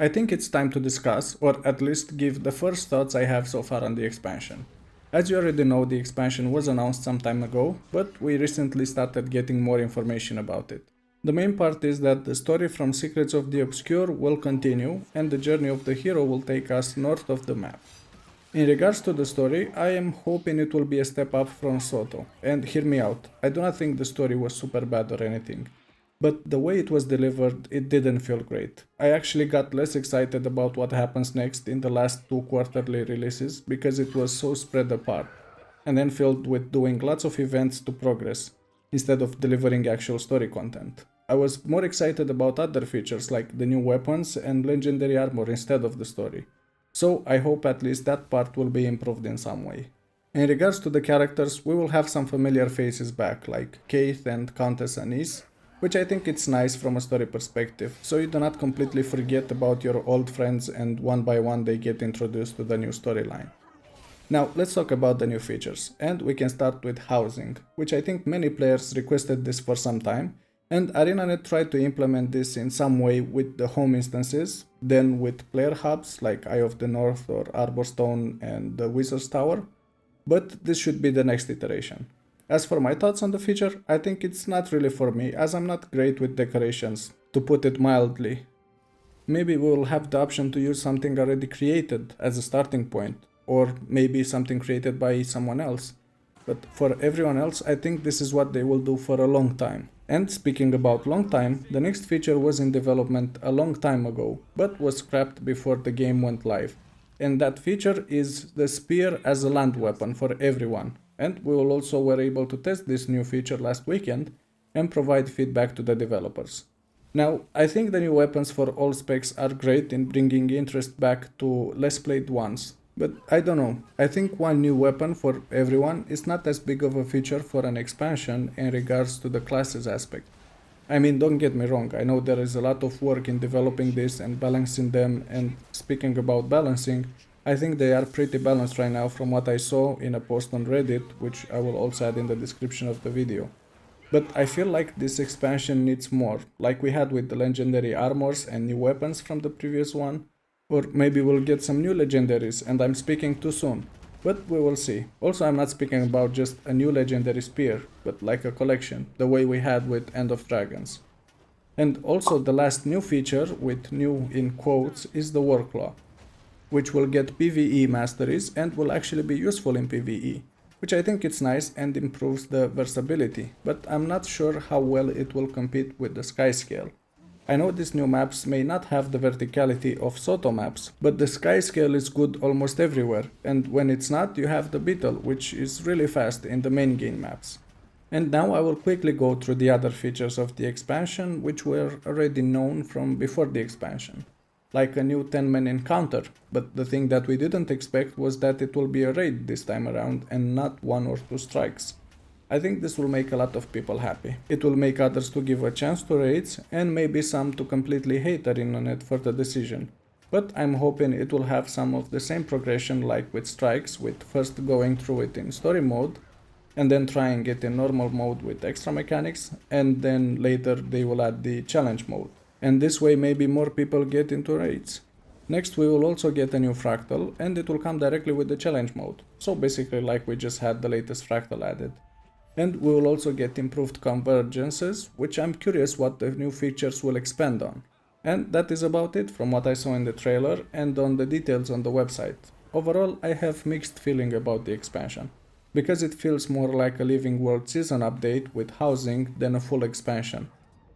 I think it's time to discuss, or at least give the first thoughts I have so far on the expansion. As you already know, the expansion was announced some time ago, but we recently started getting more information about it. The main part is that the story from Secrets of the Obscure will continue, and the journey of the hero will take us north of the map. In regards to the story, I am hoping it will be a step up from Soto. And hear me out, I do not think the story was super bad or anything. But the way it was delivered, it didn't feel great. I actually got less excited about what happens next in the last two quarterly releases because it was so spread apart, and then filled with doing lots of events to progress, instead of delivering actual story content. I was more excited about other features like the new weapons and legendary armor instead of the story. So I hope at least that part will be improved in some way. In regards to the characters, we will have some familiar faces back, like Keith and Countess Anise, which I think it's nice from a story perspective, so you do not completely forget about your old friends and one by one they get introduced to the new storyline. Now let's talk about the new features, and we can start with housing, which I think many players requested this for some time, and ArenaNet tried to implement this in some way with the home instances, then with player hubs like Eye of the North or Arborstone and the Wizard's Tower, but this should be the next iteration. As for my thoughts on the feature, I think it's not really for me, as I'm not great with decorations, to put it mildly. Maybe we will have the option to use something already created as a starting point, or maybe something created by someone else. But for everyone else, I think this is what they will do for a long time. And speaking about long time, the next feature was in development a long time ago, but was scrapped before the game went live. And that feature is the spear as a land weapon for everyone. And we will also were able to test this new feature last weekend and provide feedback to the developers. Now, I think the new weapons for all specs are great in bringing interest back to less played ones. But I don't know, I think one new weapon for everyone is not as big of a feature for an expansion in regards to the classes aspect. I mean, don't get me wrong, I know there is a lot of work in developing this and balancing them, and speaking about balancing, I think they are pretty balanced right now from what I saw in a post on Reddit, which I will also add in the description of the video. But I feel like this expansion needs more, like we had with the legendary armors and new weapons from the previous one. Or maybe we'll get some new legendaries and I'm speaking too soon. But we will see. Also, I'm not speaking about just a new legendary spear, but like a collection, the way we had with End of Dragons. And also the last new feature, with new in quotes, is the Warclaw, which will get PvE masteries and will actually be useful in PvE, which I think it's nice and improves the versatility, but I'm not sure how well it will compete with the Sky Scale. I know these new maps may not have the verticality of Soto maps, but the Sky Scale is good almost everywhere, and when it's not, you have the Beetle, which is really fast in the main game maps. And now I will quickly go through the other features of the expansion, which were already known from before the expansion. Like a new 10-man encounter, but the thing that we didn't expect was that it will be a raid this time around and not one or two strikes. I think this will make a lot of people happy. It will make others to give a chance to raids and maybe some to completely hate ArenaNet for the decision. But I'm hoping it will have some of the same progression like with strikes, with first going through it in story mode and then trying it in normal mode with extra mechanics, and then later they will add the challenge mode. And this way maybe more people get into raids. Next we will also get a new Fractal and it will come directly with the challenge mode. So basically like we just had the latest Fractal added. And we will also get improved convergences, which I'm curious what the new features will expand on. And that is about it from what I saw in the trailer and on the details on the website. Overall, I have mixed feeling about the expansion, because it feels more like a Living World season update with housing than a full expansion.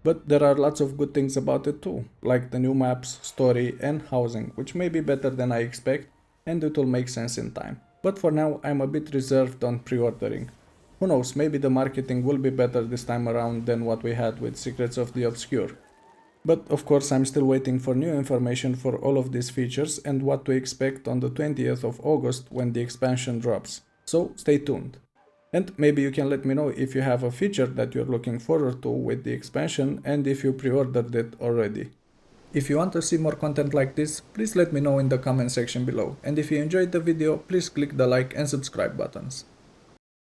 But there are lots of good things about it too, like the new maps, story and housing, which may be better than I expect and it will make sense in time. But for now I'm a bit reserved on pre-ordering. Who knows, maybe the marketing will be better this time around than what we had with Secrets of the Obscure. But of course I'm still waiting for new information for all of these features and what to expect on the 20th of August when the expansion drops. So stay tuned. And maybe you can let me know if you have a feature that you're looking forward to with the expansion and if you pre-ordered it already. If you want to see more content like this, please let me know in the comment section below. And if you enjoyed the video, please click the like and subscribe buttons.